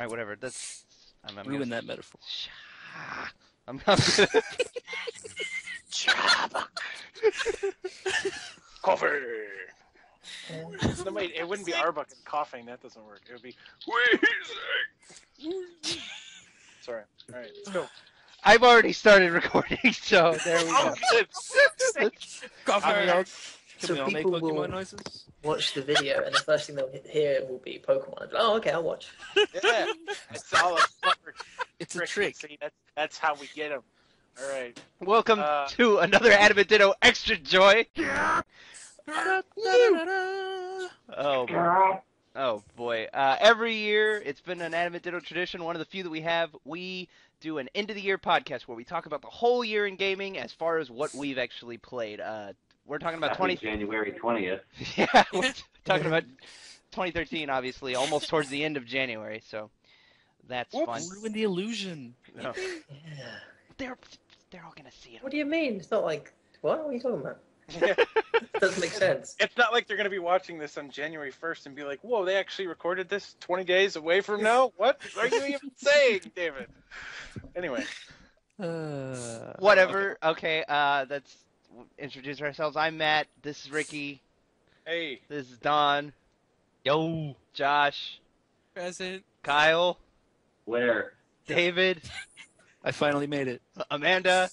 right, whatever. That's I'm Ruin that metaphor. I'm gonna... Coffee. No, wait, it wouldn't be Arbuck and coughing. That doesn't work. It would be wheezing. Sorry. All right, let's go. I've already started recording, so there we go. Good. Can So we all make people Pokemon will noises? watch the video, and the first thing they'll hear will be Pokemon. I'll be like, oh, okay, I'll watch. Yeah, it's all a clever It's a trick. See, that's how we get them. All right. Welcome to another Adamant Ditto Extra Joy. Oh boy. Every year, it's been an Adamant Ditto tradition, one of the few that we have. We do an end-of-the-year podcast where we talk about the whole year in gaming as far as what we've actually played. We're talking about January 20th. Yeah, we're talking about 2013, obviously, almost towards the end of January, so that's fun. Ruin the illusion. No. Yeah. They're all gonna see it. What do you mean? It's not like, what are you talking about? Yeah. It doesn't make sense. It's not like they're going to be watching this on January 1st and be like, whoa, they actually recorded this 20 days away from now? What are you even saying, David? Anyway. Whatever. Okay, let's introduce ourselves. I'm Matt. This is Ricky. Hey. This is Don. Yo. Josh. Present. Kyle. Where? David. I finally made it. Amanda.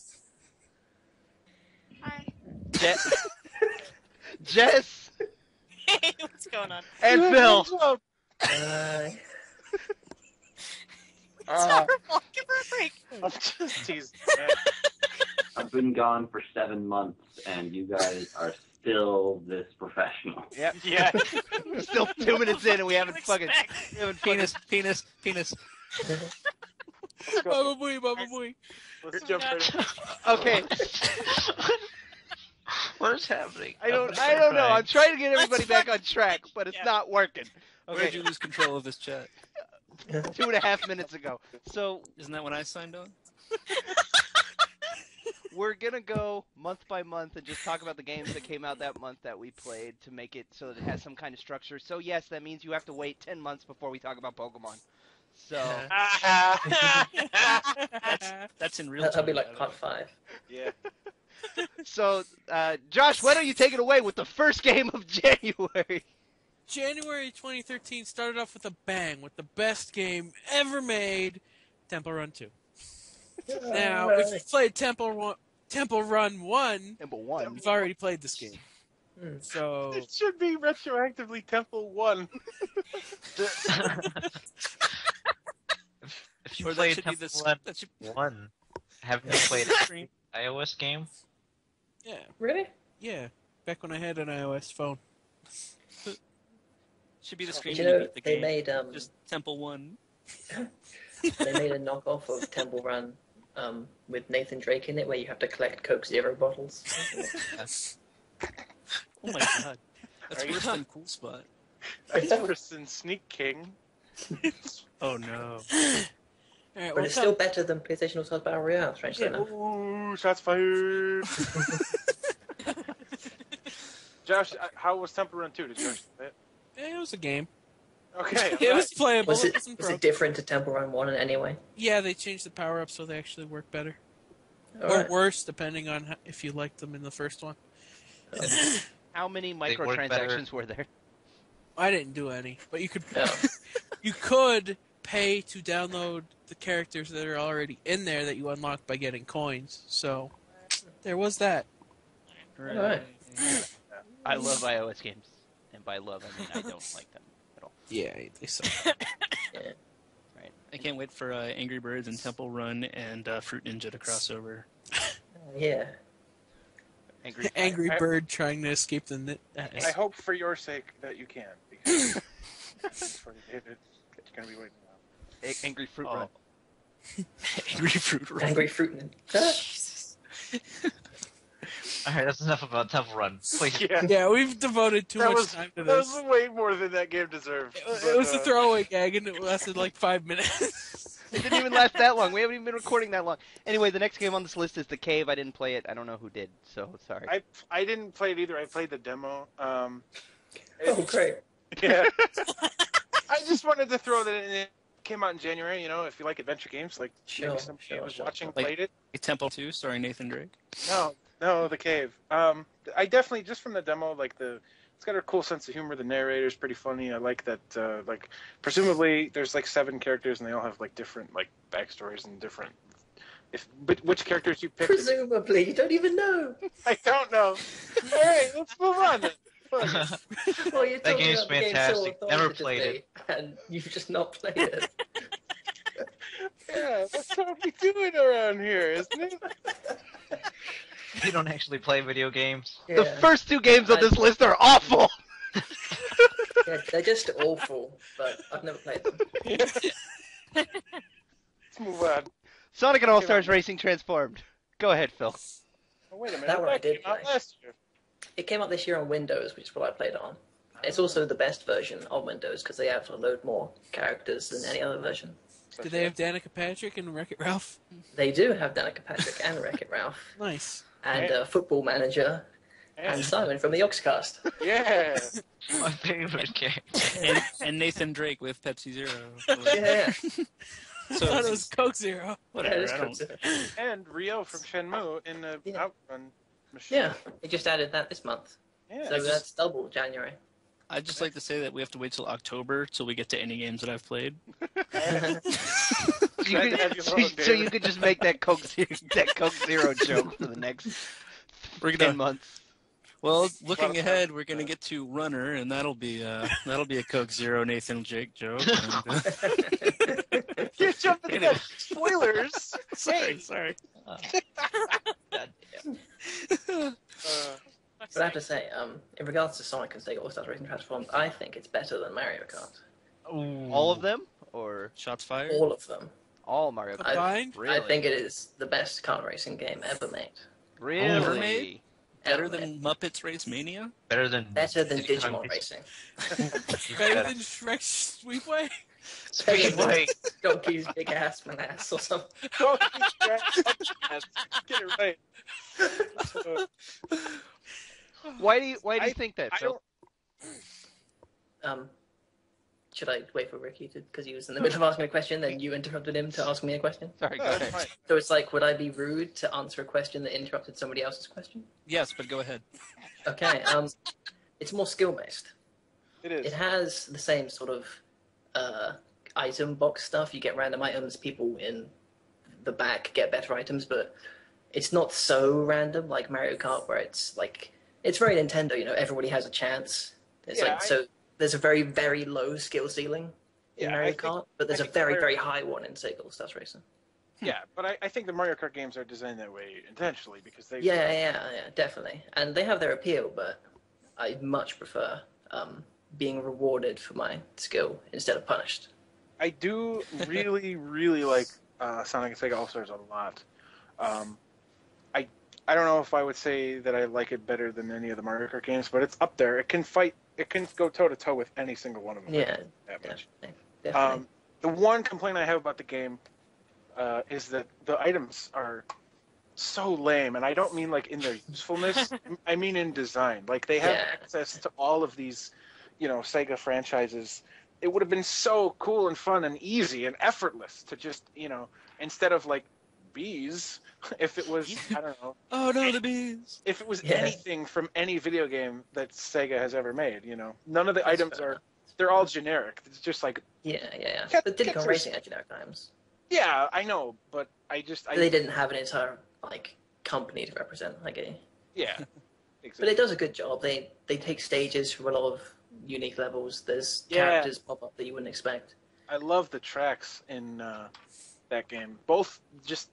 Hi. Jess. Hey, what's going on? And Phil. It's horrible. Give her a break. I'm just teasing. I've been gone for 7 months, and you guys are still this professional. Yep. Yeah. We're still 2 minutes in and we haven't fucking... Penis. Let's go. Baba booey, baba booey. Let's jump right in. Okay. What is happening? I don't know. I'm trying to get everybody back on track, but it's not working. Where did Okay. you lose control of this chat? 2.5 minutes ago. So Isn't that when I signed on? we're gonna go month by month and just talk about the games that came out that month that we played to make it so that it has some kind of structure. So yes, that means you have to wait 10 months before we talk about Pokemon. So That's in real That'll time. be by like the part way. 5. Yeah. so Josh, why don't you take it away with the first game of January? January 2013 started off with a bang, with the best game ever made, Temple Run 2. Now, if you played Temple Run 1, Number 1. you've already played this game. So, It should be retroactively Temple 1. If you Or that played should be Temple the Run that should 1, haven't you played every iOS game? yeah, Really? yeah. Back when I had an iOS phone. should be the screen Did when you you know beat the they game. made Just Temple 1. they made a knockoff of Temple Run with Nathan Drake in it, where you have to collect Coke Zero bottles. Oh my god. That's Are you worse not- than Cool Spot. That's worse than Sneak King. Oh no. Alright, But it's still better than PlayStation All-Stars Battle Royale, strangely enough. Ooh, shots fired. Josh, how was Temple Run 2? Did you actually play it? it was a game. Okay. It was playable. Was It it wasn't was broken. it different to Temple Run 1 in any way? Yeah, they changed the power-ups so they actually work better. Or Alright. worse, depending on if you liked them in the first one. How many They work microtransactions were there? I didn't do any, but you could No. you could pay to download the characters that are already in there that you unlock by getting coins. So there was that. Alright. I love iOS games, and by love I mean I don't like them at all. Yeah, they suck. Right? I can't wait for Angry Birds and Temple Run and Fruit Ninja to cross over. Yeah. Angry Bird trying to escape the net. I hope for your sake that you can, because for David, it's going to be waiting a while. Angry Fruit Run. Angry Fruit Run. Angry Fruit. Alright, that's enough about Temple Run. Please. Yeah, Yeah, we've devoted too that much was time to that this. was way more than that game deserved. It was a throwaway gag, and it lasted like 5 minutes. It didn't even last that long. We haven't even been recording that long. Anyway, the next game on this list is The Cave. I didn't play it. I don't know who did, so sorry. I didn't play it either. I played the demo. Oh, great. Yeah. I just wanted to throw that in came out in January. You know, if you like adventure games, like maybe somebody was watching played it. Temple 2 starring Nathan Drake. No, The Cave. I definitely just from the demo, like it's got a cool sense of humor. The narrator's pretty funny. I like that. Like presumably there's like 7 characters and they all have like different like backstories and different. But which characters you picked? Presumably, you don't even know. I don't know. All right, let's move on. Then. Well, you're That talking game's about the game so fantastic. Never authoritatively, played it. and you've just not played it. Yeah, that's what we doing around here, isn't it? You don't actually play video games. Yeah. The first 2 games on this list are awful. Yeah, they're just awful, but I've never played them. Let's move on. Sonic and All Stars Racing Transformed. Go ahead, Phil. Oh, wait a minute. That one I did came out play. last year. It came out this year on Windows, which is what I played on. It's also the best version of Windows because they have a load more characters than any other version. Do they have Danica Patrick and Wreck-It Ralph? They do have Danica Patrick and Wreck-It Ralph Nice. and Football Manager and Simon from the Oxcast. Yeah. My favorite game. and Nathan Drake with Pepsi Zero. Yeah. I thought it was Coke Zero. Whatever. it's I cool don't- too. And Rio from Shenmue in the Yeah. Outrun machine. Yeah, they just added that this month. Yeah. So that's double January. I'd just like to say that we have to wait till October till we get to any games that I've played. You Glad to have you could, along, so David. you could just make that Coke Zero joke for the next We're 10 gonna. months. Well, looking ahead, we're gonna get to Runner, and that'll be a Coke Zero Nathan Drake joke. And, You're jumping at spoilers. sorry. God damn. But I have to say, in regards to Sonic and Sega All-Stars Racing Transformed, I think it's better than Mario Kart. All of them? Or Shots fired. All of them. all Mario Kart? Combined? Really? I think it is the best kart racing game ever made. Really? Ever made? Better Ever than made. Muppets Race Mania? Better than Better than Digimon Racing. Better than Shrek Sweepway? Speedway. Donkey's big ass man ass or something. Get it right. Why do you I- think that, I Phil? Um, should I wait for Ricky because he was in the middle of asking a question, then you interrupted him to ask me a question? Sorry, go That's ahead. fine. So it's like, would I be rude to answer a question that interrupted somebody else's question? Yes, but go ahead. Okay, it's more skill based. It is. It has the same sort of item box stuff. You get random items, people in the back get better items, but it's not so random like Mario Kart, where it's like, it's very Nintendo, you know, everybody has a chance. It's Yeah, like, so there's a very, very low skill ceiling in Yeah, Mario I think- Kart, but there's I a think very, Mario- very high one in Sega All-Stars Racing. Yeah, but I think the Mario Kart games are designed that way intentionally because they. Yeah, definitely. And they have their appeal, but I much prefer being rewarded for my skill instead of punished. I do really, really like Sonic and Sega All Stars a lot. I don't know if I would say that I like it better than any of the Mario Kart games, but it's up there. It can fight. It can go toe to toe with any single one of them. Yeah, that much. definitely. The one complaint I have about the game is that the items are so lame, and I don't mean like in their usefulness. I mean in design. Like they have Yeah. access to all of these, Sega franchises. It would have been so cool and fun and easy and effortless to just, instead of like bees, if it was, I don't know, Oh no, the bees! if it was Yeah. anything from any video game that Sega has ever made, none of the items they're all generic. It's just like, Yeah. Get- But get Diddy Kong to- Racing had generic times. yeah, I know, but I They didn't have an entire company to represent. yeah, But exactly. it does a good job. They take stages from a lot of unique levels. There's Yeah. characters pop up that you wouldn't expect. I love the tracks in that game, both just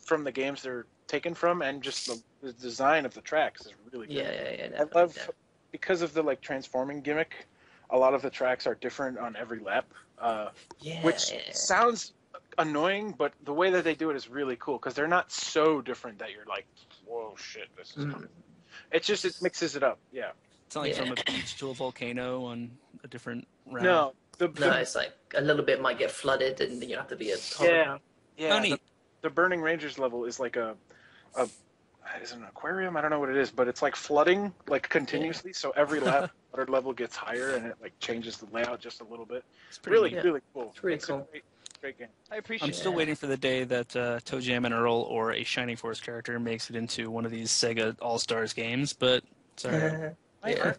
from the games they're taken from, and just the design of the tracks is really good. Yeah. I Definitely, love definitely. because of the transforming gimmick. A lot of the tracks are different on every lap, Yeah, which yeah. sounds annoying, but the way that they do it is really cool because they're not so different that you're like, whoa, shit, this is. Mm. It's just it mixes it up. Yeah. It's not like Yeah. from a beach to a volcano on a different round. No. No, it's like a little bit might get flooded, and you have to be a Yeah. Yeah. Oh, neat. The Burning Rangers level is like is it an aquarium? I don't know what it is, but it's like flooding continuously. So every lap, water level gets higher, and it changes the layout just a little bit. It's pretty Really, neat. really cool. It's really It's cool. Great game. I appreciate I'm still it. waiting for the day that Toe Jam and Earl or a Shining Force character makes it into one of these Sega All-Stars games, but it's alright. Yeah.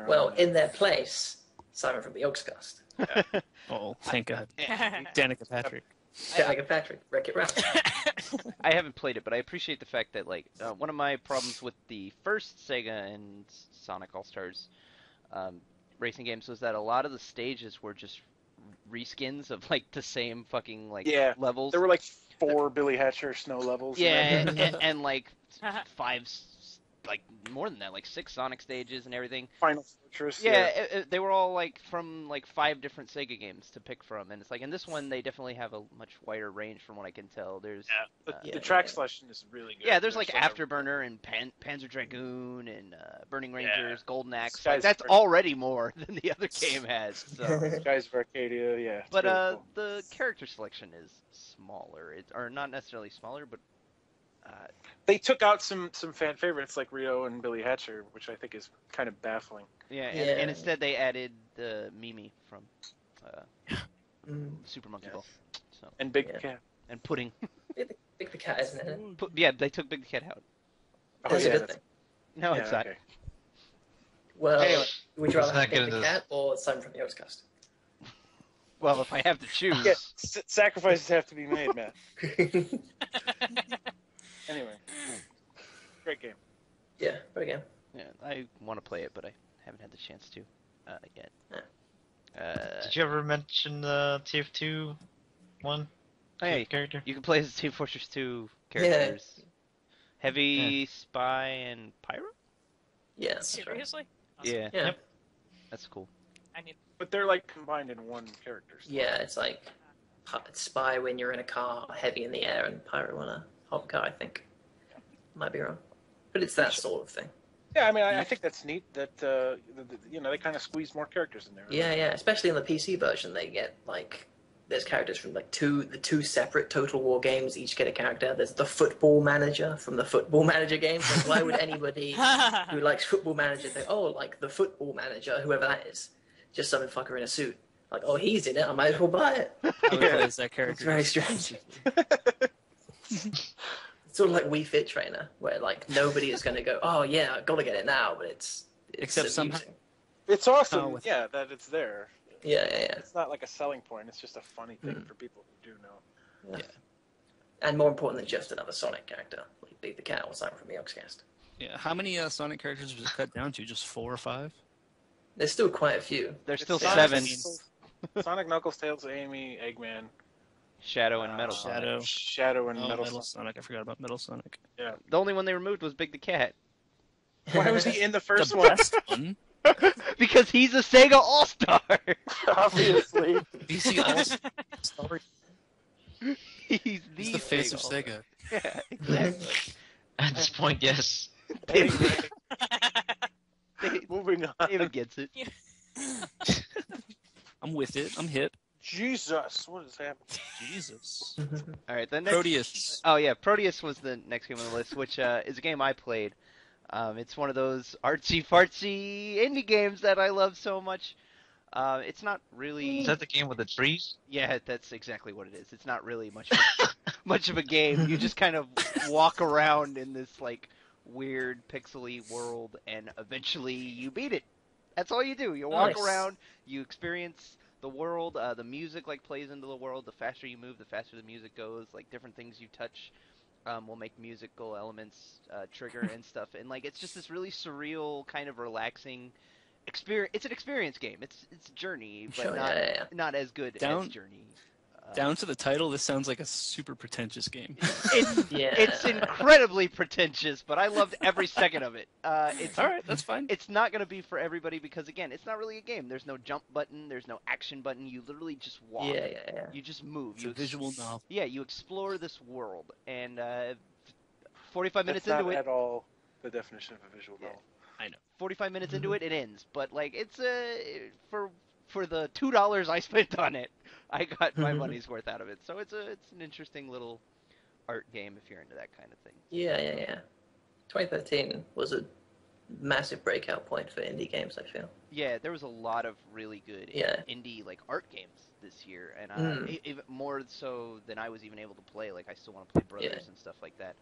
Well, in their place, Simon from the Yogscast. Oh, thank God. Yeah. Danica Patrick. Danica Patrick, Wreck-It Ralph. I haven't played it, but I appreciate the fact that like one of my problems with the first Sega and Sonic All Stars racing games was that a lot of the stages were just reskins of like the same fucking like levels. There were like 4 Billy Hatcher snow levels. Yeah, and like 5, like more than that, like 6 Sonic stages and everything. Final Fortress. Yeah, they were all like from like 5 different Sega games to pick from, and it's like in this one they definitely have a much wider range from what I can tell. There's the track selection is really good. Yeah, there's like Afterburner and Panzer Dragoon and Burning Rangers, Golden Axe. Skies Like, that's already more than the other game has. So. Skies of Arcadia, yeah. But really cool. the character selection is smaller. Or not necessarily smaller, but they took out some fan favorites like Rio and Billy Hatcher, which I think is kind of baffling. Yeah, and instead they added the Mimi from Super Monkey Ball. So. And Big the Cat. And Pudding. Big the Cat, isn't it? Yeah, they took Big the Cat out. That's a good thing. No, it's not. Okay. Well, Anyway, would you rather let's have not get Big the into Cat or Simon from the Yogscast? Well, if I have to choose. Yeah, sacrifices have to be made, Matt. Anyway, great game. Yeah, great game. Yeah, I want to play it, but I haven't had the chance to yet. Did you ever mention the TF2 one? Hey, character? you can play as Team Fortress 2 characters. Heavy, Spy, and Pyro? Yeah. That's right. Seriously? Yeah. Yeah. That's cool. I need. But they're like combined in one character. So. Yeah, it's like Spy when you're in a car, Heavy in the air, and Pyro on a hop car, I think. Might be wrong. But it's that sort of thing. Yeah, I mean, I think that's neat that, they kind of squeeze more characters in there. Yeah, yeah. Especially in the PC version, they get, like, there's characters from, like, the two separate Total War games, each get a character. There's the Football Manager from the Football Manager games. Like, why would anybody who likes Football Manager think, oh, like, the Football Manager, whoever that is, just some fucker in a suit. Like, oh, he's in it, I might as well buy it. I would play as that character. It's very strange. It's sort of like Wii Fit Trainer, where, like, nobody is going to go, oh, yeah, I've got to get it now, but it's Except somehow. It's awesome, Oh, with- that it's there. Yeah, yeah, yeah. It's not like a selling point. It's just a funny thing for people who do know. Yeah. And more important than just another Sonic character, like Beat the Cat or Simon from the Yogscast. Yeah, how many Sonic characters was it cut down to? Just 4 or 5? There's still quite a few. There's still Sonic, 7. Sonic, Knuckles, Tails, Amy, Eggman, Shadow and Metal Sonic. Shadow, and Oh, Metal Metal Sonic. Sonic. I forgot about Metal Sonic. Yeah. The only one they removed was Big the Cat. Why was he in the first The one? best one. Because he's a Sega All-Star! Obviously. PC All-Star. He's He's the face of Sega. Yeah, exactly. At this point, yes. Moving on. David gets it. I'm with it. I'm hip. Jesus, what is happening? Jesus. Alright, the next... Proteus. Oh yeah, Proteus was the next game on the list, which is a game I played. It's one of those artsy-fartsy indie games that I love so much. It's not really... Is that the game with the trees? Yeah, that's exactly what it is. It's not really much of a game. You just kind of walk around in this like weird pixely world, and eventually you beat it. That's all you do. You walk Nice. around, you experience the world. The music like plays into the world. The faster you move, the faster the music goes. Like different things you touch will make musical elements trigger and stuff. And like it's just this really surreal kind of relaxing experience. It's an experience game. It's a journey, but Sure, not yeah. not as good Down- as Journey. Down to the title, this sounds like a super pretentious game. Yeah. It's incredibly pretentious, but I loved every second of it. It's All right, that's fine. It's not going to be for everybody because again, it's not really a game. There's no jump button. There's no action button. You literally just walk. Yeah, yeah, yeah. You just move. It's a visual novel. Yeah, you explore this world, and 45 minutes That's into not it. at all the definition of a visual novel. 45 minutes into it, it ends. But like, it's for the $2 I spent on it, I got my money's worth out of it. So it's an interesting little art game if you're into that kind of thing. Yeah, yeah, yeah. 2013 was a massive breakout point for indie games, I feel. Yeah, there was a lot of really good indie like art games this year, and even more so than I was even able to play. Like I still want to play Brothers and stuff like that.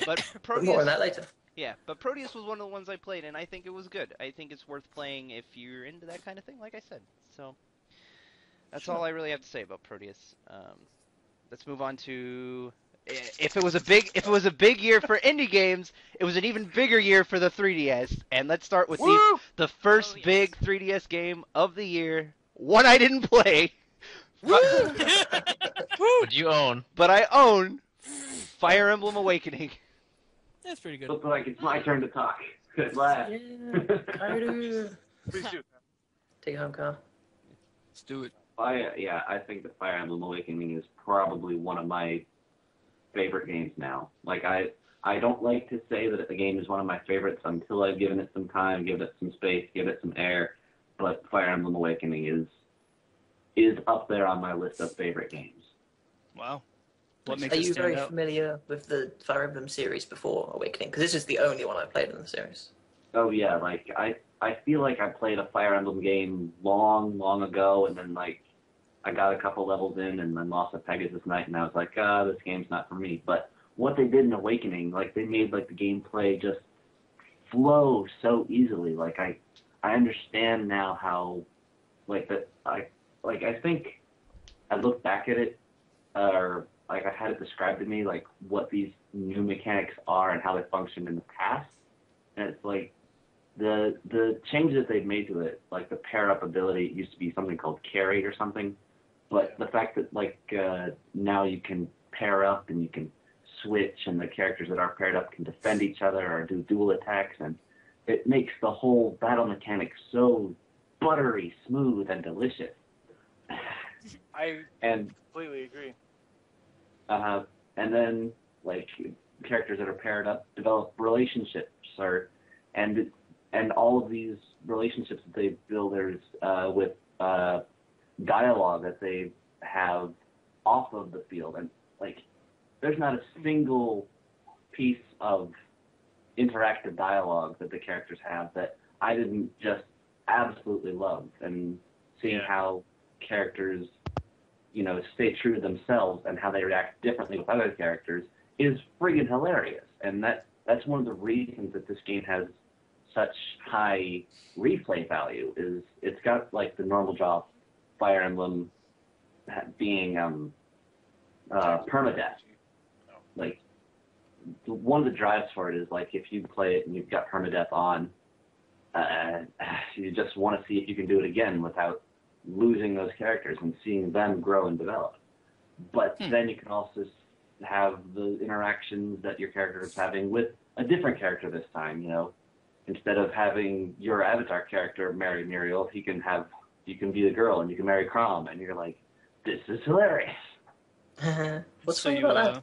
But Proteus, more on that later. Yeah, but Proteus was one of the ones I played, and I think it was good. I think it's worth playing if you're into that kind of thing, like I said. So that's all I really have to say about Proteus. Let's move on to if it was a big year for indie games, it was an even bigger year for the 3DS. And let's start with the first big 3DS game of the year. One I didn't play. But you own. But I own Fire Emblem Awakening. That's pretty good. Looks like it's my turn to talk. Good last. Yeah, Kaido. Please do. Take it home, Carl. Let's do it. I think that Fire Emblem Awakening is probably one of my favorite games now. Like, I don't like to say that the game is one of my favorites until I've given it some time, given it some space, given it some air, but Fire Emblem Awakening is up there on my list of favorite games. Wow. What makes Are it you stand very out? familiar with the Fire Emblem series before Awakening? Because this is the only one I played in the series. Oh yeah, like I feel like I played a Fire Emblem game long ago, and then like I got a couple levels in and then lost a Pegasus Knight, and I was like, this game's not for me. But what they did in Awakening, like they made like the gameplay just flow so easily. Like I understand now how I think I look back at it, or like I had it described to me like what these new mechanics are and how they functioned in the past, and it's like the changes they've made to it, like the pair up ability, it used to be something called carry or something, but the fact that like now you can pair up and you can switch, and the characters that are paired up can defend each other or do dual attacks, and it makes the whole battle mechanic so buttery smooth and delicious. I and completely agree. And then like characters that are paired up develop relationships, and all of these relationships that they build with dialogue that they have off of the field, and like there's not a single piece of interactive dialogue that the characters have that I didn't just absolutely love, and seeing how characters stay true to themselves and how they react differently with other characters is friggin' hilarious. And that's one of the reasons that this game has such high replay value, is it's got like the normal draw Fire Emblem being permadeath. Like one of the drives for it is like if you play it and you've got permadeath on, you just want to see if you can do it again without losing those characters and seeing them grow and develop. But then you can also have the interactions that your character is having with a different character this time. Instead of having your avatar character marry Muriel, you can be the girl and you can marry Crom, and you're like, this is hilarious. What's So funny about that?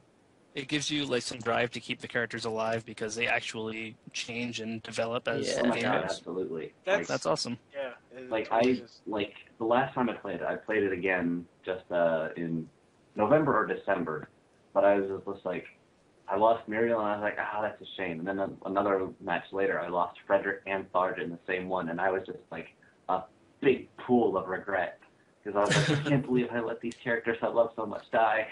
it gives you like some drive to keep the characters alive because they actually change and develop as Yeah. the Oh my game god, goes. absolutely. That's awesome. Yeah. Like totally is. the last time I played it again just in November or December, but I was just like, I lost Muriel and I was like, that's a shame. And then another match later, I lost Frederick and Tharja in the same one, and I was just like a big pool of regret because I was like, I can't believe I let these characters I love so much die.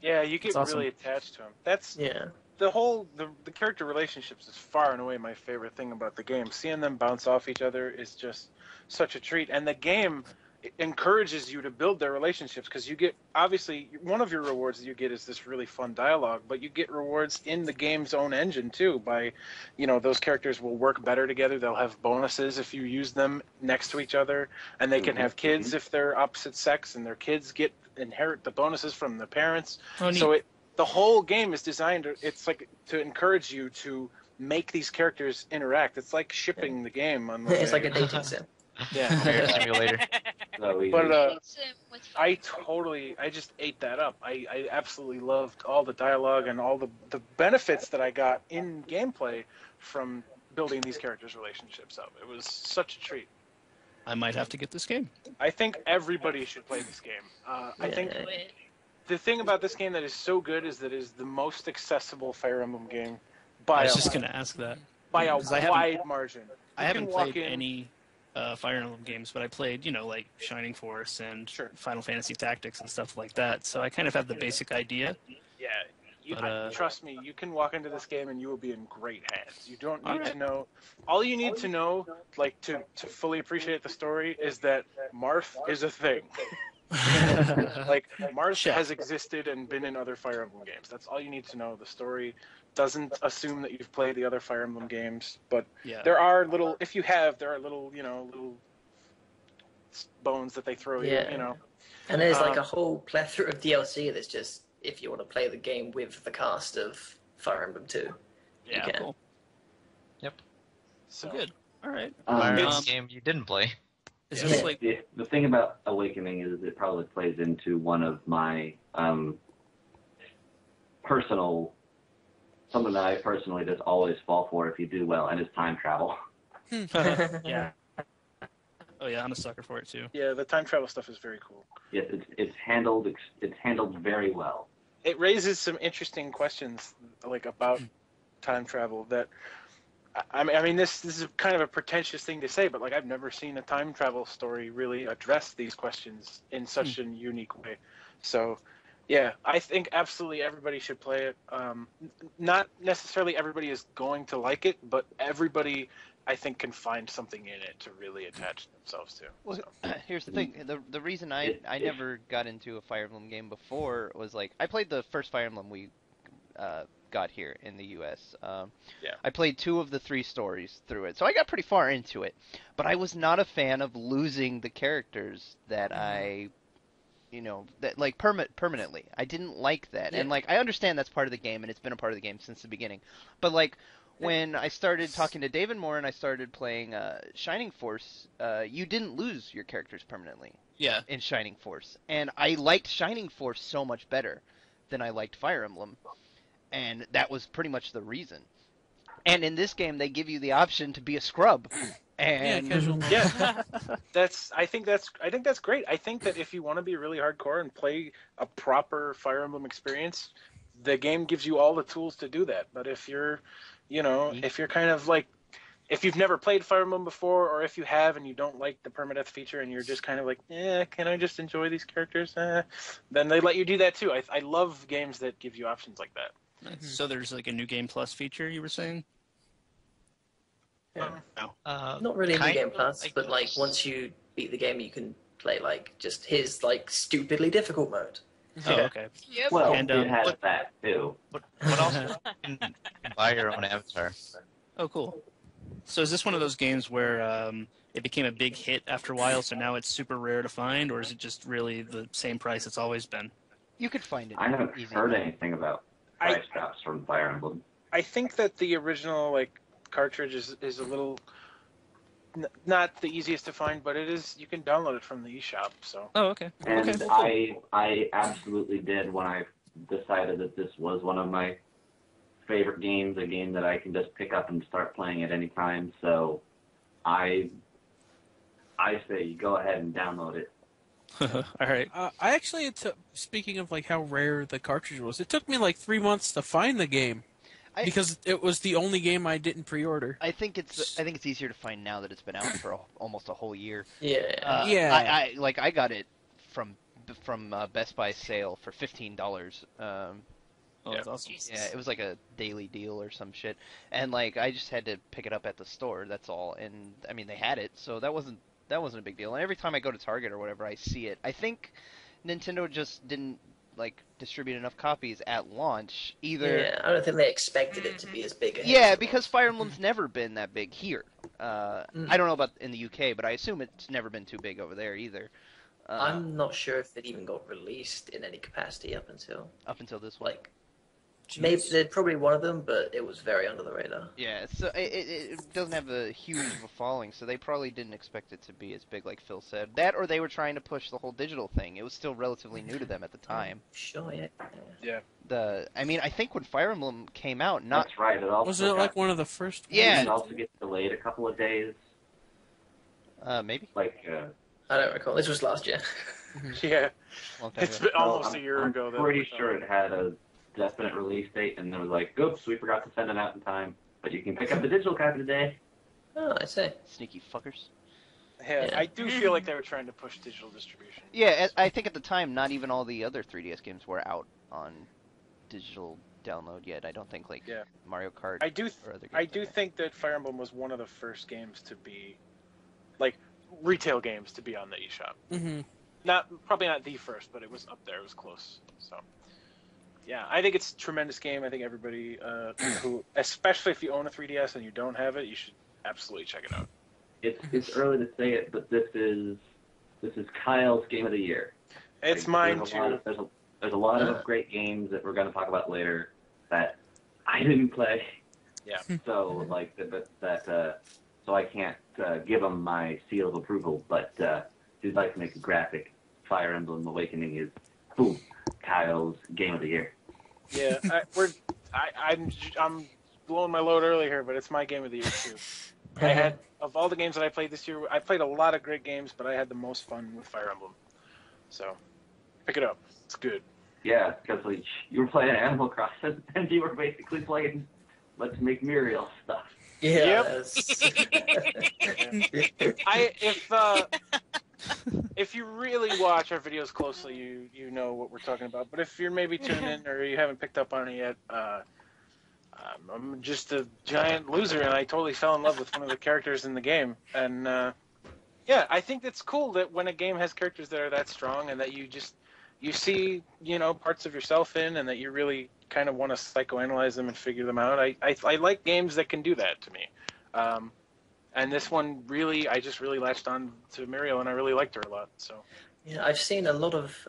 Yeah, you get That's awesome. really attached to him. That's Yeah. the character relationships is far and away my favorite thing about the game. Seeing them bounce off each other is just such a treat, and the game encourages you to build their relationships, because you get, obviously one of your rewards that you get is this really fun dialogue, but you get rewards in the game's own engine too, by those characters will work better together. They'll have bonuses if you use them next to each other, and they can have kids if they're opposite sex, and their kids inherit the bonuses from the parents. Oh, neat. So the whole game is designed, it's like to encourage you to make these characters interact. It's like shipping the game on It's like a dating sim. yeah. Marriage Simulator. So easy. But It's, with I just ate that up. I absolutely loved all the dialogue and all the benefits that I got in gameplay from building these characters' relationships up. It was such a treat. I might have to get this game. I think everybody should play this game. I think it. the thing about this game that is so good is that it is the most accessible Fire Emblem game I by was a just lot. going to ask that. by a 'Cause I wide margin. I You haven't can walk played in- any Fire Emblem games, but I played, like Shining Force and Sure. Final Fantasy Tactics and stuff like that. So I kind of have the basic idea. Yeah, But, trust me, you can walk into this game and you will be in great hands. You don't need Alright. to know. All you need to know, like to fully appreciate the story, is that Marth is a thing. Like Marth Chef. has existed and been in other Fire Emblem games. That's all you need to know. The story doesn't assume that you've played the other Fire Emblem games, but Yeah. there are little. If you have, there are little, little bones that they throw Yeah. you. And there's like Um, a whole plethora of DLC that's just if you want to play the game with the cast of Fire Emblem 2. Yeah, can. cool. So Good. All right. Fire Emblem it's- game you didn't play. Is Yeah. this like The thing about Awakening is it probably plays into one of my personal, something that I personally just always fall for if you do well, and it's time travel. yeah. Oh yeah, I'm a sucker for it too. Yeah, the time travel stuff is very cool. Yes, it's handled very well. It raises some interesting questions, like about time travel. That I mean, this is kind of a pretentious thing to say, but like I've never seen a time travel story really address these questions in such a unique way. So, yeah, I think absolutely everybody should play it. Not necessarily everybody is going to like it, but everybody, I think, can find something in it to really attach themselves to. Well, So. here's the thing. The reason I never got into a Fire Emblem game before was like I played the first Fire Emblem we got here in the U.S. Yeah. I played 2 of the 3 stories through it, so I got pretty far into it. But I was not a fan of losing the characters that I, that like permanently. I didn't like that, and Yeah. like I understand that's part of the game, and it's been a part of the game since the beginning. But like when I started talking to David more and I started playing Shining Force, you didn't lose your characters permanently Yeah. in Shining Force, and I liked Shining Force so much better than I liked Fire Emblem, and that was pretty much the reason. And in this game, they give you the option to be a scrub, and casual. Yeah, I think that's great. I think that if you want to be really hardcore and play a proper Fire Emblem experience, the game gives you all the tools to do that. But if you're, if you're kind of like, if you've never played Fire Emblem before, or if you have and you don't like the permadeath feature and you're just kind of like, can I just enjoy these characters? Then they let you do that too. I love games that give you options like that. Nice. So there's like a new game plus feature you were saying? Yeah. No. Not really in the Kind game of, plus, I but like guess. once you beat the game, you can play like just his like stupidly difficult mode. Oh, Yeah. okay. Yep. Well, And, it has what- that too. But also you can buy your own avatar. Oh, cool. So is this one of those games where it became a big hit after a while, so now it's super rare to find, or is it just really the same price it's always been? you could find it I haven't easy. heard anything about I- price drops from Fire Emblem. I think that the original cartridge is a little not the easiest to find, but it is. You can download it from the eShop. So Oh, okay. And Okay, cool. I absolutely did when I decided that this was one of my favorite games, a game that I can just pick up and start playing at any time. So I say you go ahead and download it. All right. I actually, speaking of like how rare the cartridge was, it took me like 3 months to find the game because it was the only game I didn't pre-order. I think it's easier to find now that it's been out for almost a whole year. Yeah. Yeah. I got it from Best Buy sale for $15. Oh, that's awesome. Yeah, it was like a daily deal or some shit, and like I just had to pick it up at the store. That's all, and I mean they had it, so that wasn't a big deal. And every time I go to Target or whatever, I see it. I think Nintendo just didn't distribute enough copies at launch either. Yeah, I don't think they expected it to be as big a hit. Yeah, because Fire Emblem's never been that big here. I don't know about in the UK, but I assume it's never been too big over there either. I'm not sure if it even got released in any capacity up until this one. maybe there's probably one of them, but it was very under the radar. Yeah, so it doesn't have a huge of a following, so they probably didn't expect it to be as big like Phil said. That or they were trying to push the whole digital thing. It was still relatively new to them at the time. Sure, yeah. I think when Fire Emblem came out, That's right. It also Wasn't it like one of the first ones? Yeah. It also gets delayed a couple of days. maybe I don't recall. This was last year. yeah, long time it's ago. been almost a year ago. I'm pretty sure it had a definite release date, and they were like, "Oops, we forgot to send it out in time." but you can pick up the digital copy today. Oh, I see. Sneaky fuckers. Yeah, Yeah. I do feel like they were trying to push digital distribution. Yeah, I think at the time, not even all the other 3DS games were out on digital download yet. I don't think Yeah. Mario Kart I do or other games. I do think that Fire Emblem was one of the first games to be, like, retail games to be on the eShop. Mm-hmm. Probably not the first, but it was up there. It was close. So, yeah, I think it's a tremendous game. I think everybody who, especially if you own a 3DS and you don't have it, you should absolutely check it out. It's early to say it, but this is Kyle's game of the year. It's mine too. There's a lot of great games that we're going to talk about later that I didn't play. Yeah. So so I can't give them my seal of approval. But if you'd like to make a graphic, Fire Emblem Awakening is boom, Kyle's game of the year. Yeah, I'm blowing my load early here, but it's my game of the year too. I had, of all the games that I played this year, I played a lot of great games, but I had the most fun with Fire Emblem. So, pick it up. It's good. Yeah, because you were playing Animal Crossing, and you were basically playing Let's Make Muriel stuff. Yeah. If you really watch our videos closely, you know what we're talking about. But if you're maybe tuning in or you haven't picked up on it yet, I'm just a giant loser, and I totally fell in love with one of the characters in the game. And yeah, I think it's cool that when a game has characters that are that strong and that you see, parts of yourself in, and that you really kind of want to psychoanalyze them and figure them out. I like games that can do that to me. And this one I just really latched on to Muriel, and I really liked her a lot. So Yeah, I've seen a lot of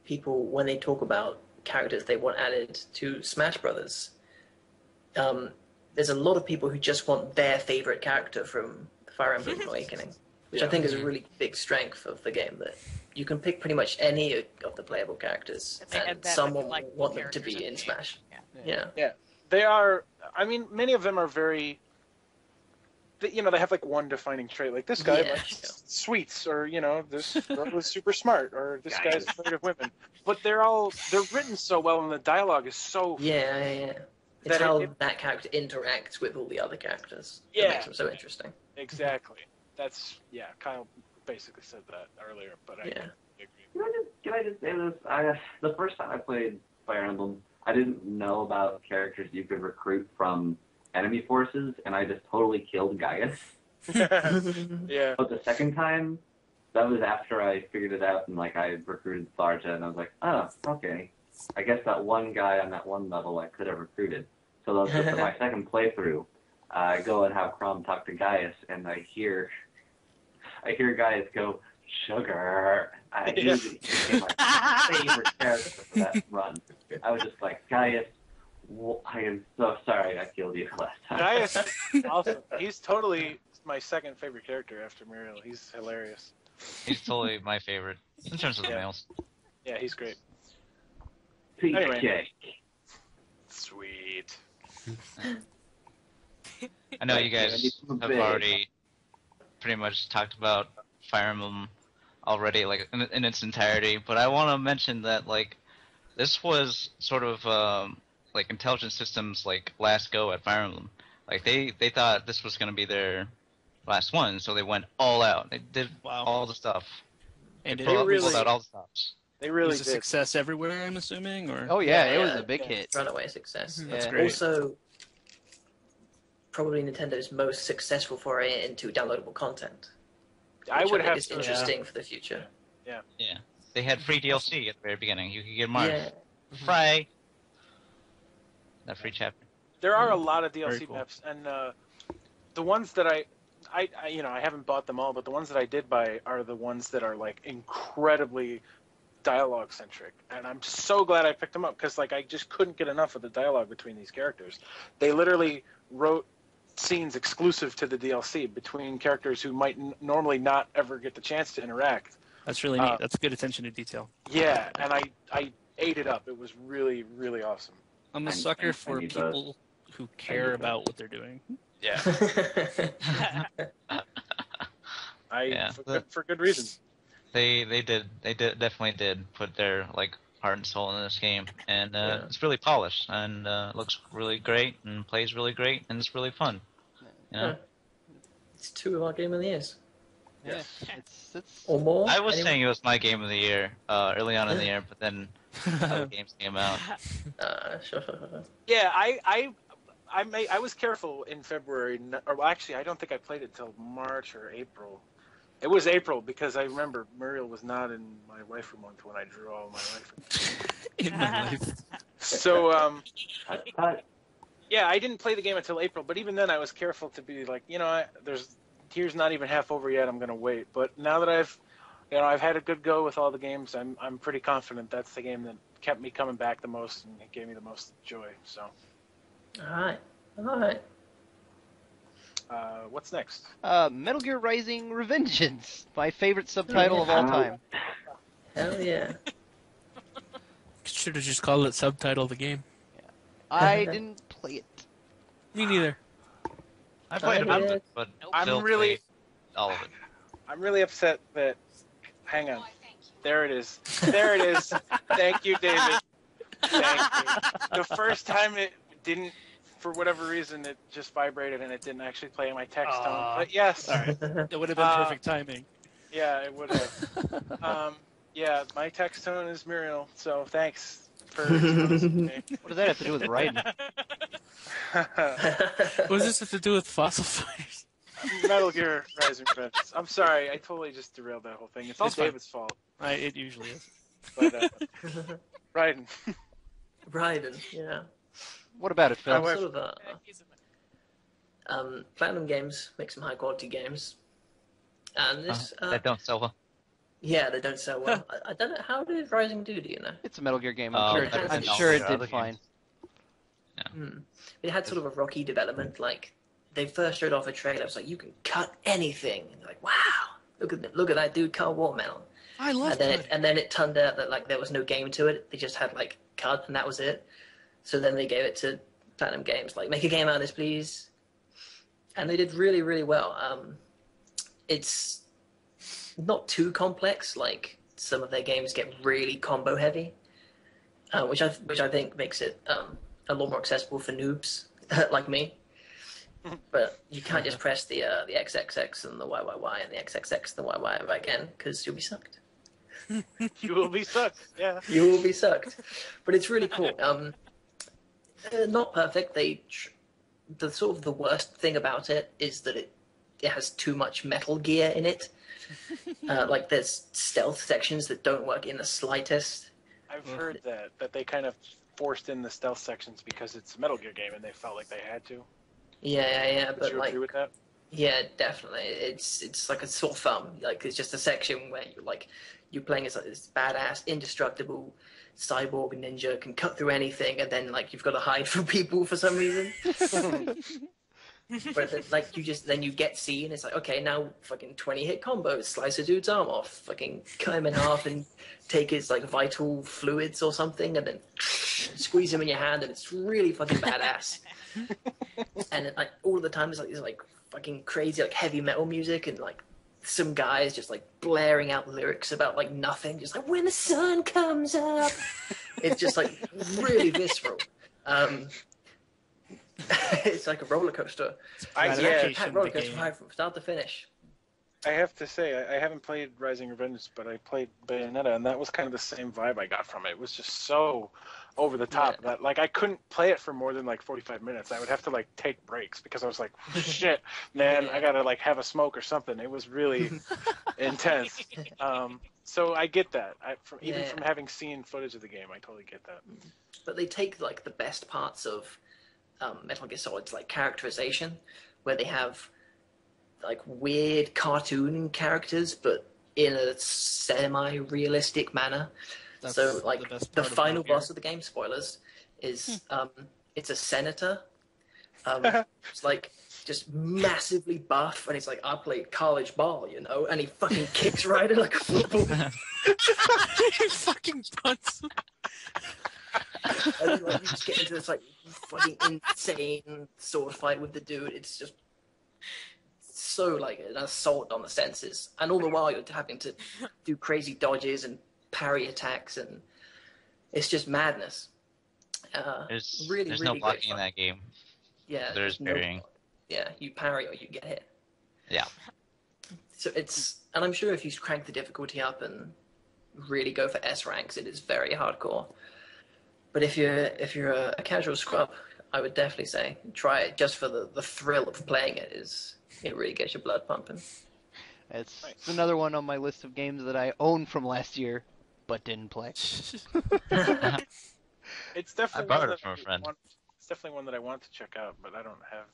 people when they talk about characters they want added to Smash Brothers. There's a lot of people who just want their favorite character from Fire Emblem Awakening, which I think is a really big strength of the game, that you can pick pretty much any of the playable characters, and someone will want them to be in Smash. Yeah. they are. I mean, many of them are very. They have like one defining trait. Like this guy likes sweets, or this girl was super smart, or this guy's afraid of women. But they're written so well, and the dialogue is so. Yeah. It's how that character interacts with all the other characters that makes them so interesting. Exactly. Kyle basically said that earlier, but I agree. Can I just say this? The first time I played Fire Emblem, I didn't know about characters you could recruit from enemy forces, and I just totally killed Gaius. Yeah. But the second time, that was after I figured it out, and I recruited Tharja, and I was like, oh, okay. I guess that one guy on that one level I could have recruited. So that was just my second playthrough. I go and have Crom talk to Gaius, and I hear Gaius go, "Sugar." I knew that he became my favorite character for that run. I was just like, Gaius, I am so sorry I killed you last time. Gaius, awesome. He's totally my second favorite character after Muriel. He's hilarious. He's totally my favorite in terms of the males. Yeah, he's great. Peach Anyway. cake. Sweet. I know you guys have already pretty much talked about Fire Emblem already, in its entirety, but I want to mention that this was sort of Intelligent Systems last go at Fire Emblem. They thought this was going to be their last one, so they went all out. They did all the stuff. And they it pulled out all the stops. They really was a success everywhere, I'm assuming, or Oh yeah, it was a big hit. Runaway success. That's great. Also, probably Nintendo's most successful foray into downloadable content. I would have It's interesting for the future. Yeah. They had free DLC at the very beginning. You could get Mars. Yeah. Free. That free chapter. There are a lot of DLC Very cool. maps, and the ones that I haven't bought them all, but the ones that I did buy are the ones that are incredibly dialogue centric, and I'm so glad I picked them up because I just couldn't get enough of the dialogue between these characters. They literally wrote scenes exclusive to the DLC between characters who might normally not ever get the chance to interact. That's really neat. That's good attention to detail. Yeah, and I ate it up. It was really, really awesome. I'm a sucker for people who care about what they're doing. Yeah. For good reason. They definitely did put their heart and soul in this game, and Yeah. it's really polished and looks really great and plays really great and it's really fun. You know? Yeah. It's 2 of our Game of the Years. Yeah, Yes. it's Or more. I was Anyone? saying it was my game of the year early on in the year, but then other games came out. Sure. Yeah, I was careful in February, or well, actually, I don't think I played it till March or April. It was April because I remember Muriel was not in my waifu month when I drew all my waifu. In my life. So, But yeah, I didn't play the game until April, but even then I was careful to be like, here's not even half over yet, I'm going to wait. But now that I've had a good go with all the games, I'm pretty confident that's the game that kept me coming back the most and it gave me the most joy. So, All right. what's next? Metal Gear Rising: Revengeance, my favorite subtitle of all time. Hell yeah. Should have just called it subtitle of the game. I didn't play it. Me neither. I played a bit of did. it, but I'm still really- played all of it. I'm really upset that. Hang on. There it is. There it is. Thank you, David. Thank you. The first time it didn't, for whatever reason, it just vibrated and it didn't actually play in my text tone. Aw. But yes. All right. It would have been perfect timing. Yeah, it would have. Yeah, my text tone is Muriel, so thanks for exposing me. What does that have to do with Raiden? What does this have to do with fossil fires? Metal Gear Rising Revengeance. I'm sorry, I totally just derailed that whole thing. It's all It's fine. David's fault. It usually is. But, Raiden. Raiden, yeah. What about it, Phil? Sort of Platinum Games make some high quality games. And this, That don't sell well. yeah, they don't sell well. I don't know, how did Rising do you know? It's a Metal Gear game. Oh, I'm that's sure it other did games. fine. It had sort of a rocky development. Like, they first showed off a trailer. It was like, you can cut anything. And you're like, wow, look at that dude cut watermelon. I love And then it turned out that like there was no game to it. They just had like cut and that was it. So then they gave it to Platinum Games, like, make a game out of this, please. And they did really, really well. It's not too complex. Like, some of their games get really combo heavy, which I think makes it a lot more accessible for noobs like me. But you can't just press the XXX and the YYY and the XXX and the YY again, because you'll be sucked. You will be sucked. Yeah. You will be sucked. But it's really cool. Not perfect. The sort of the worst thing about it is that it has too much Metal Gear in it. Like, there's stealth sections that don't work in the slightest. I've heard that they kind of forced in the stealth sections because it's a Metal Gear game and they felt like they had to. Yeah. Would But you like, agree with that? yeah, definitely. It's like a sore thumb. Like, it's just a section where you're playing as like this badass, indestructible cyborg ninja, can cut through anything, and then like you've got to hide from people for some reason. But then, like, you get seen. It's like, okay, now fucking 20 hit combo, slice a dude's arm off, fucking cut him in half and take his like vital fluids or something, and then squeeze him in your hand, and it's really fucking badass. And like all the time, there's like fucking crazy like heavy metal music, and like some guys just like blaring out lyrics about like nothing, just like when the sun comes up. It's just like really visceral. It's like a roller coaster. Gratification Roller of the coaster game. from start to finish. I have to say, I haven't played Rising Revenge, but I played Bayonetta, and that was kind of the same vibe I got from it. It was just so over the top that like I couldn't play it for more than like 45 minutes. I would have to like take breaks because I was like, shit, man, I gotta like have a smoke or something. It was really intense. So I get that. From having seen footage of the game, I totally get that. But they take like the best parts of Metal Gear Solid's like characterization, where they have like weird cartoon characters, but in a semi-realistic manner. That's So like best the part of final Metal Gear. boss of the game, spoilers, is it's a senator. It's like just massively buff, and he's like, I played college ball, you know, and he fucking kicks Ryder like a football. He fucking punts him. And then like you just get into this like fucking insane sword fight with the dude. It's just so like an assault on the senses, and all the while you're having to do crazy dodges and parry attacks, and It's just madness. There's Really, there's really no blocking in great fun. that game. Yeah, There's no parrying. block. Yeah, you parry or you get hit. Yeah. So and I'm sure if you crank the difficulty up and really go for S ranks, it is very hardcore. But if you're a casual scrub, I would definitely say try it just for the thrill of playing it. It really gets your blood pumping. It's another one on my list of games that I own from last year, but didn't play. It's definitely borrowed one it from a friend. It's definitely one that I want to check out, but I don't have.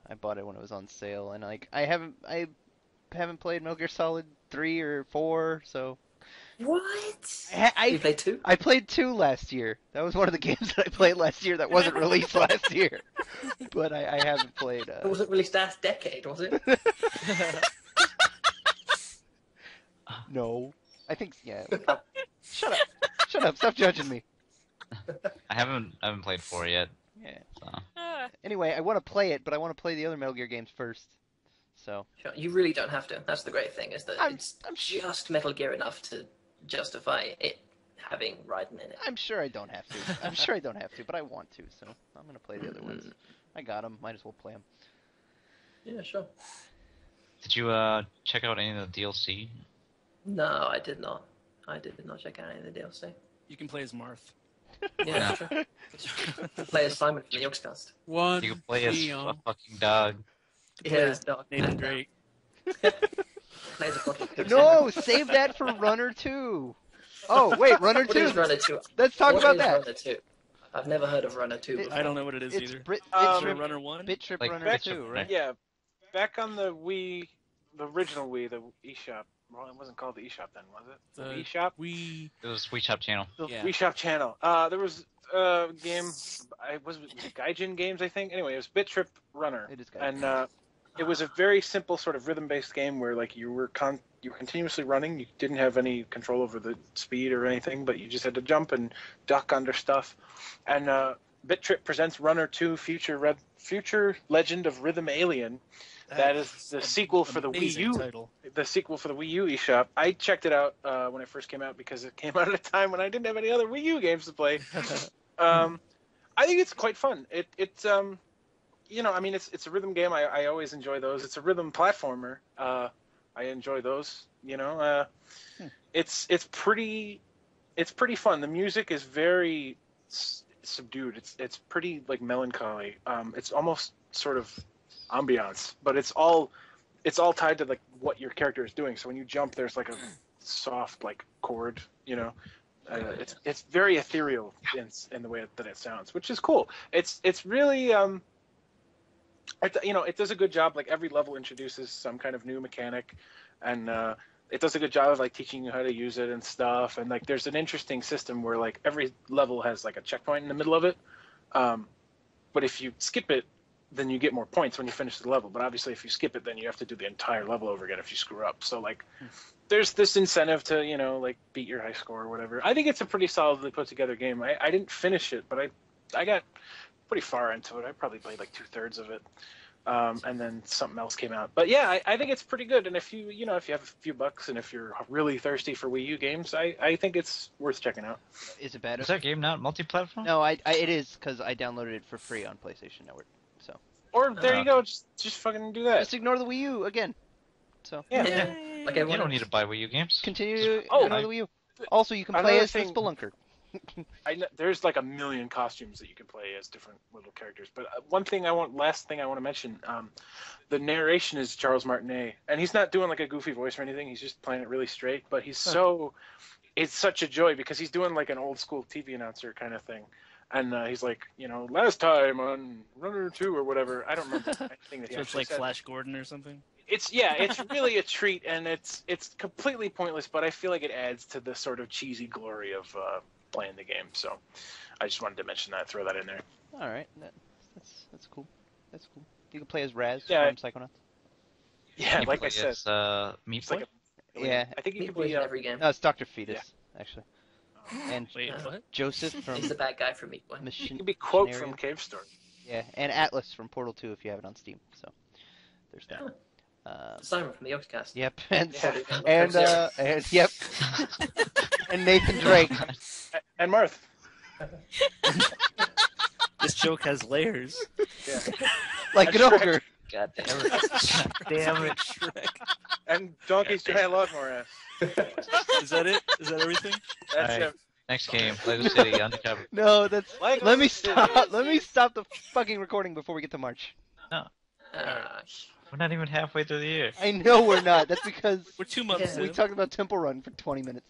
I bought it when it was on sale, and like I haven't played Metal Gear Solid 3 or 4, so What? you played 2? I played 2 last year. That was one of the games that I played last year that wasn't released last year. But I haven't played. It wasn't released last decade, was it? No, I think yeah. Shut up! Stop judging me. I haven't played 4 yet. Yeah. So. Anyway, I want to play it, but I want to play the other Metal Gear games first. So. Sure. You really don't have to. That's the great thing, is that I'm just Metal Gear enough to justify it having Raiden in it. I'm sure I don't have to. But I want to, so I'm gonna play the other ones. I got them. Might as well play them. Yeah, sure. Did you check out any of the DLC? No, I did not. I did not check out any of the DLC. You can play as Marth. Yeah, sure. Play as Simon from the Yogscast. One. You can play as Leon. a fucking dog. Yeah, dog. Nathan Drake. Play as a fucking No, save that for Runner 2. Oh wait, Runner What 2. is Runner 2? Let's talk What about is that. Runner 2? I've never heard of Runner 2 before. I don't know what it is It's either. Bit.Trip Runner 1? Bit.Trip Like Runner Bit.Trip 2, right? Yeah, back on the Wii, the original Wii, the eShop. Well, it wasn't called the eShop then, was it? The The eShop? We. It was Wii Shop channel. The Yeah. Wii Shop channel. There was a game, was it Gaijin Games, I think? Anyway, it was Bit.Trip Runner. It is Gaijin. And it was a very simple sort of rhythm-based game where like you were continuously running. You didn't have any control over the speed or anything, but you just had to jump and duck under stuff. And Bit.Trip presents Runner 2 Future Legend of Rhythm Alien. That is the sequel for the Wii U. Title. The sequel for the Wii U eShop. I checked it out when it first came out because it came out at a time when I didn't have any other Wii U games to play. I think it's quite fun. It's I mean, it's a rhythm game. I always enjoy those. It's a rhythm platformer. I enjoy those. It's pretty fun. The music is very subdued. It's pretty like melancholy. It's almost sort of ambiance, but it's all tied to like what your character is doing. So when you jump, there's like a soft like chord. It's very ethereal in the way that it sounds, which is cool. It's really it does a good job. Like every level introduces some kind of new mechanic, and it does a good job of like teaching you how to use it and stuff. And like there's an interesting system where like every level has like a checkpoint in the middle of it, but if you skip it, then you get more points when you finish the level. But obviously, if you skip it, then you have to do the entire level over again if you screw up. So like, there's this incentive to like beat your high score or whatever. I think it's a pretty solidly put together game. I didn't finish it, but I got pretty far into it. I probably played like 2/3 of it, and then something else came out. But yeah, I think it's pretty good. And if you have a few bucks and if you're really thirsty for Wii U games, I think it's worth checking out. Is it bad? Is that game not multi-platform? No, it is because I downloaded it for free on PlayStation Network. So. Or there you go, just fucking do that. Just ignore the Wii U again. So. Yeah. Like You everyone don't need to buy Wii U games. Continue to Oh, ignore the Wii U. Also, you can play another as the thing- Spelunker. There's like a million costumes that you can play as different little characters. But last thing I want to mention, the narration is Charles Martinet, and he's not doing like a goofy voice or anything. He's just playing it really straight. But it's such a joy because he's doing like an old school TV announcer kind of thing. And he's like, last time on Runner 2 or whatever. I don't remember anything that he So it's actually like said. Flash Gordon or something? It's really a treat, and it's completely pointless, but I feel like it adds to the sort of cheesy glory of playing the game. So I just wanted to mention that, throw that in there. All right, that's cool. That's cool. You can play as Raz Yeah. from Psychonauts. Yeah, You like play I said, as, Meat it's like Boy? Yeah. I think you Meat could Boy's be in every game. No, it's Dr. Fetus, actually. And Wait, Uh, what? Joseph from He's the bad guy from Meat Boy. you Machine. could be Quote Scenario. from Cave Story. Yeah, and Atlas from Portal 2 if you have it on Steam. So there's that. Simon from the Yogscast. Yep, and Yeah. and yep. And Nathan Drake. And Marth. This joke has layers. Yeah. Like an Shrek. ogre. God damn it. God damn it. Shrek. And Donkey's Giant Lawnmower ass. Is that it? Is that everything? That's Alright. it. Next game, Lego City, Undercover. No, that's. Lego Let me City. stop. Let me stop the fucking recording before we get to March. We're not even halfway through the year. I know we're not. That's because We're 2 months Yeah. we in. talked about Temple Run for 20 minutes.